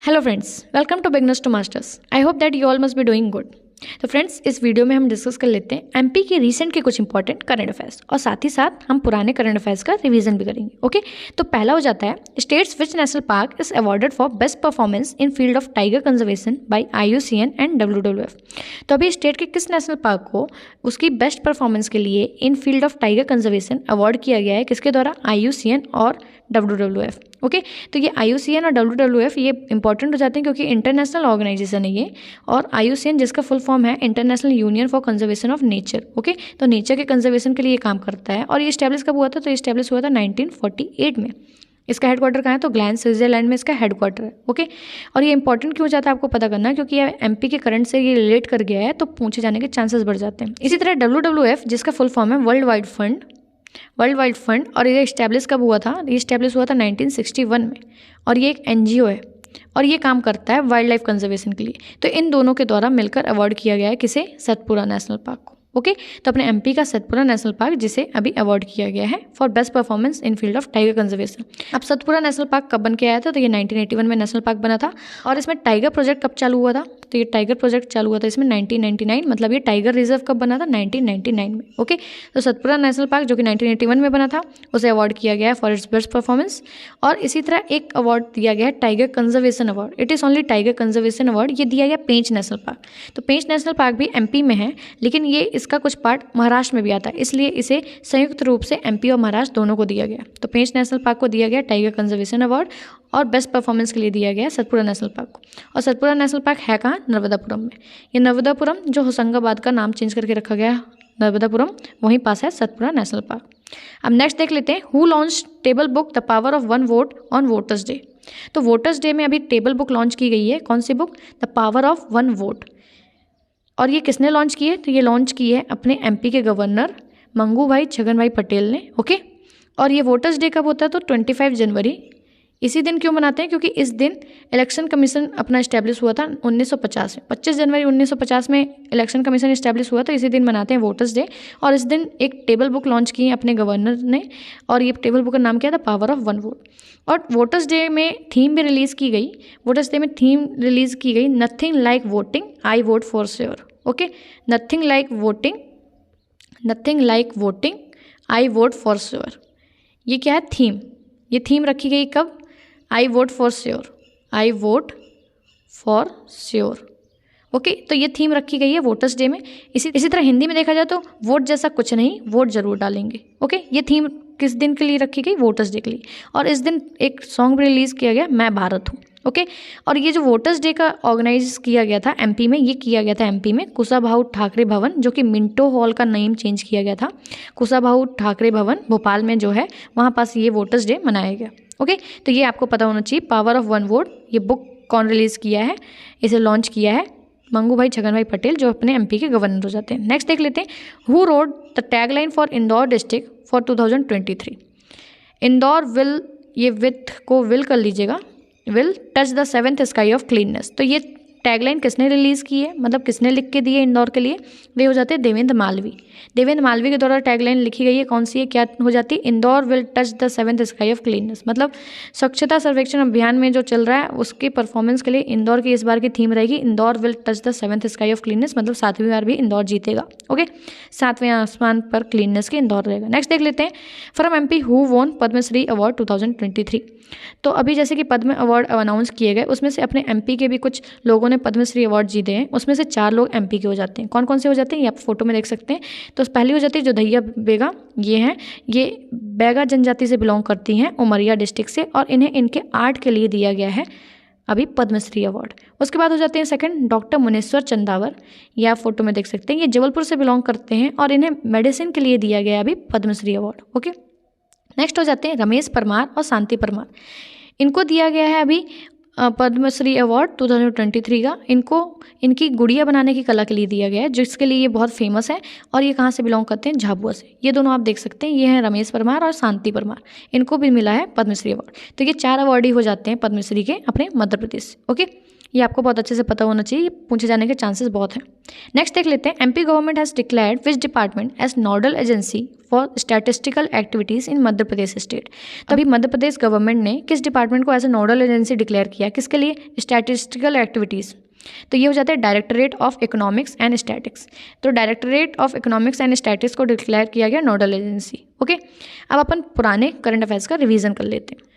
Hello friends, welcome to beginners to masters. I hope that you all must be doing good. तो friends, इस video में हम discuss कर लेते हैं एमपी के रीसेंट के कुछ इंपॉर्टेंट करंट अफेयर्स और साथ ही साथ हम पुराने करंट अफेयर्स का रिवीजन भी करेंगे। ओके, तो पहला हो जाता है states which national park is awarded for best performance in field of tiger conservation by IUCN and WWF। तो अभी स्टेट के किस नेशनल पार्क को उसकी बेस्ट परफॉर्मेंस के लिए in field of tiger conservation award किया गया है, किसके द्वारा? IUCN और WWF। ओके, तो ये IUCN और WWF ये इंपॉर्टेंट हो जाते हैं क्योंकि इंटरनेशनल ऑर्गेनाइजेशन है ये, और IUCN जिसका फुल फॉर्म है international union for conservation of nature. Okay, तो नेचर के कंजर्वेशन के लिए काम करता है। और ये स्टैब्लिश कब हुआ था? तो ये स्टैब्लिश हुआ था 1948 में। इसका हेडक्वार्टर कहाँ है? तो ग्लैन स्विट्जरलैंड में इसका हेडक्वार्टर है। ओके, और ये इंपॉर्टेंट क्यों हो जाता है आपको पता करना, क्योंकि ये एमपी के करंट से ये रिलेट कर गया है तो पूछे जाने के चांसेस बढ़ जाते हैं। इसी तरह WWF जिसका फुल फॉर्म है वर्ल्ड वाइड फंड, और ये इस्टेब्लिश कब हुआ था? ये इस्टेब्लिश हुआ था 1961 में, और ये एक NGO है और ये काम करता है वाइल्ड लाइफ कंजर्वेशन के लिए। तो इन दोनों के द्वारा मिलकर अवार्ड किया गया है किसे? सतपुरा नेशनल पार्क को। ओके, तो अपने एमपी का सतपुरा नेशनल पार्क जिसे अभी अवार्ड किया गया है for best performance in field of tiger conservation. अब सतपुरा नेशनल पार्क कब बन के आया था? तो ये 1981 में नेशनल पार्क बना था। और इसमें टाइगर प्रोजेक्ट कब चालू हुआ था? तो ये टाइगर प्रोजेक्ट चालू हुआ था इसमें 1999, मतलब ये टाइगर रिजर्व कब बना था? 1999 में। ओके, तो सतपुरा नेशनल पार्क जो कि 1981 में बना था उसे अवार्ड किया गया है फॉर इट्स बेस्ट परफॉर्मेंस। और इसी तरह एक अवार्ड दिया गया है tiger conservation award, it is only tiger conservation award, ये दिया गया पेंच नेशनल पार्क। तो पेंच नेशनल पार्क भी MP में है, लेकिन ये इसका कुछ पार्ट महाराष्ट्र में भी आता है, इसलिए इसे संयुक्त रूप से MP और महाराष्ट्र दोनों को दिया गया। तो पेंच नेशनल पार्क को दिया गया टाइगर कंजर्वेशन अवार्ड, और बेस्ट परफॉर्मेंस के लिए दिया गया सतपुरा नेशनल पार्क को। और सतपुरा नेशनल पार्क है कहाँ? नर्मदापुरम में। ये नर्मदापुरम जो होशंगाबाद का नाम चेंज करके रखा गया, नर्मदापुरम वहीं पास है सतपुरा नेशनल पार्क। अब नेक्स्ट देख लेते हैं, who launch table book the power of one vote on voters day. तो वोटर्स डे में अभी टेबल बुक लॉन्च की गई है। कौन सी book? The power of one vote. और ये किसने लॉन्च की है? तो ये लॉन्च की है अपने MP के गवर्नर मंगू भाई छगन भाई पटेल ने। ओके, और ये वोटर्स डे कब होता है? तो 25 जनवरी। इसी दिन क्यों मनाते हैं? क्योंकि इस दिन इलेक्शन कमीशन अपना इस्टेब्लिश हुआ था 1950 में। 25 जनवरी 1950 में इलेक्शन कमीशन इस्टेब्लिश हुआ, तो इसी दिन मनाते हैं वोटर्स डे। और इस दिन एक टेबल बुक लॉन्च की है अपने गवर्नर ने, और ये टेबल बुक का नाम क्या था? Power of one vote. और वोटर्स डे में थीम भी रिलीज़ की गई। वोटर्स डे में थीम रिलीज़ की गई, nothing like voting, I vote for sure. Okay, nothing like voting, I vote for sure. ये क्या है? थीम। ये थीम रखी गई कब? I vote for sure, I vote for sure. Okay, तो ये थीम रखी गई है वोटर्स डे में। इसी तरह हिंदी में देखा जाए तो वोट जैसा कुछ नहीं, वोट जरूर डालेंगे। ओके, ये थीम किस दिन के लिए रखी गई? वोटर्स डे के लिए। और इस दिन एक सॉन्ग भी रिलीज़ किया गया, मैं भारत हूँ। ओके, और ये जो वोटर्स डे का ऑर्गेनाइज किया गया था MP में, ये किया गया था MP में कुशाभाऊ ठाकरे भवन, जो कि मिंटो हॉल का नेम चेंज किया गया था। कुशाभाऊ ठाकरे भवन भोपाल में जो है, वहाँ पास ये वोटर्स डे मनाया गया। ओके, तो ये आपको पता होना चाहिए। पावर ऑफ वन वोट, ये बुक कौन रिलीज़ किया है? इसे लॉन्च किया है मंगू भाई छगन भाई पटेल, जो अपने MP के गवर्नर हो जाते हैं। नेक्स्ट देख लेते हैं, who wrote the tagline for Indore district for 2023। Indore will, ये विथ को विल कर लीजिएगा, will touch the seventh sky of cleanliness. तो ये टैगलाइन किसने रिलीज़ की है, मतलब किसने लिख के दी है इंदौर के लिए? वे हो जाते हैं देवेंद्र मालवी। देवेंद्र मालवी के द्वारा टैगलाइन लिखी गई है। कौन सी है? क्या हो जाती है? Indore will touch the seventh sky of cleanliness. मतलब स्वच्छता सर्वेक्षण अभियान में जो चल रहा है उसके परफॉर्मेंस के लिए इंदौर की इस बार की थीम रहेगी Indore will touch the seventh sky of cleanliness, मतलब 7वीं बार भी इंदौर जीतेगा। ओके, 7वें आसमान पर क्लीननेस के इंदौर रहेगा। नेक्स्ट देख लेते हैं, from MP who won Padma Shri award 2023। तो अभी जैसे कि पद्म अवार्ड अनाउंस किए गए, उसमें से अपने MP के भी कुछ लोगों ने पद्मश्री अवार्ड जीते हैं। उसमें से 4 लोग MP के हो जाते हैं। कौन कौन से हो जाते हैं ये आप फोटो में देख सकते हैं। तो पहली हो जाती है जोधैया बेगा, ये हैं, ये बैगा जनजाति से बिलोंग करती हैं उमरिया डिस्ट्रिक्ट से, और इन्हें इनके आर्ट के लिए दिया गया है अभी पद्मश्री अवार्ड। उसके बाद हो जाते हैं सेकंड डॉक्टर मुनेश्वर चंदावर, ये आप फोटो में देख सकते हैं, ये जबलपुर से बिलोंग करते हैं और इन्हें मेडिसिन के लिए दिया गया है अभी पद्मश्री अवार्ड। ओके, नेक्स्ट हो जाते हैं रमेश परमार और शांति परमार, इनको दिया गया है अभी पद्मश्री अवार्ड 2023 का। इनको इनकी गुड़िया बनाने की कला के लिए दिया गया है, जिसके लिए ये बहुत फेमस है, और ये कहाँ से बिलोंग करते हैं? झाबुआ से। ये दोनों आप देख सकते हैं, ये हैं रमेश परमार और शांति परमार, इनको भी मिला है पद्मश्री अवार्ड। तो ये 4 अवार्ड ही हो जाते हैं पद्मश्री के अपने मध्य प्रदेश से। ओके, ये आपको बहुत अच्छे से पता होना चाहिए, पूछे जाने के चांसेस बहुत हैं। नेक्स्ट देख लेते हैं, MP government has declared which department as nodal agency for statistical activities in Madhya Pradesh state. तो अभी मध्य प्रदेश गवर्नमेंट ने किस डिपार्टमेंट को as a nodal agency declare किया, किसके लिए, स्टैटिस्टिकल एक्टिविटीज़। तो ये हो जाता है directorate of economics and statics. तो directorate of economics and statics को डिक्लेयर किया गया नोडल एजेंसी। ओके, अब अपन पुराने करंट अफेयर्स का रिवीजन कर लेते हैं।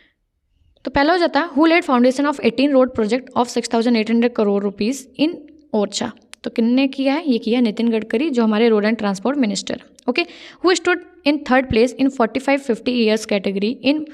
तो पहला हो जाता है, who laid foundation of 18 road project of 6,800 crore rupees in Orchha. तो किसने किया है, ये किया नितिन गडकरी, जो हमारे road and transport minister. Okay, who stood in third place in 45-50 years category in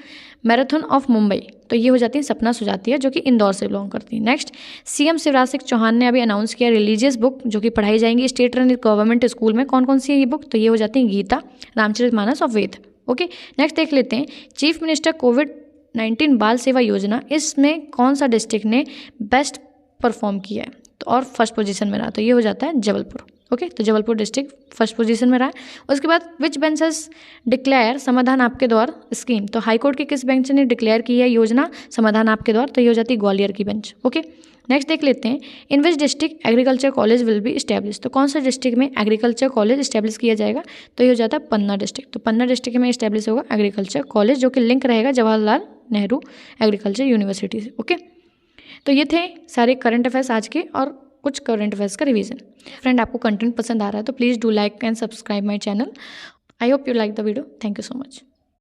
marathon of Mumbai. तो ये हो जाती है सपना सुजाती है, जो कि इंदौर से बिलोंग करती है। नेक्स्ट, सीएम शिवराज सिंह चौहान ने अभी अनाउंस किया रिलीजियस बुक जो कि पढ़ाई जाएंगी स्टेट रन गवर्नमेंट स्कूल में। कौन कौन सी है ये बुक, तो ये हो जाती है गीता, रामचरितमानस और वेद। ओके, नेक्स्ट देख लेते हैं, चीफ मिनिस्टर कोविड-19 बाल सेवा योजना, इसमें कौन सा डिस्ट्रिक्ट ने बेस्ट परफॉर्म किया है तो और फर्स्ट पोजीशन में रहा, तो ये हो जाता है जबलपुर। ओके, तो जबलपुर डिस्ट्रिक्ट फर्स्ट पोजीशन में रहा है। उसके बाद विच बेंच हैज डिक्लेयर समाधान आपके द्वार स्कीम। तो हाई कोर्ट के किस बेंच ने डिक्लेयर की है योजना समाधान आपके द्वार, तो ये हो जाती है ग्वालियर की बेंच। ओके, नेक्स्ट देख लेते हैं, in which district agriculture college will be establish. तो कौन सा डिस्ट्रिक्ट में एग्रीकल्चर कॉलेज इस्टेब्लिश किया जाएगा, तो ये हो जाता है पन्ना डिस्ट्रिक्ट। तो पन्ना डिस्ट्रिक्ट में इस्टेब्लिश होगा एग्रीकल्चर कॉलेज, जो कि लिंक रहेगा जवाहरलाल नेहरू एग्रीकल्चर यूनिवर्सिटी से। ओके, तो ये थे सारे करंट अफेयर्स आज के और कुछ करंट अफेयर्स का रिवीजन। फ्रेंड, आपको कंटेंट पसंद आ रहा है तो please do like and subscribe my channel. I hope you like the video. Thank you so much.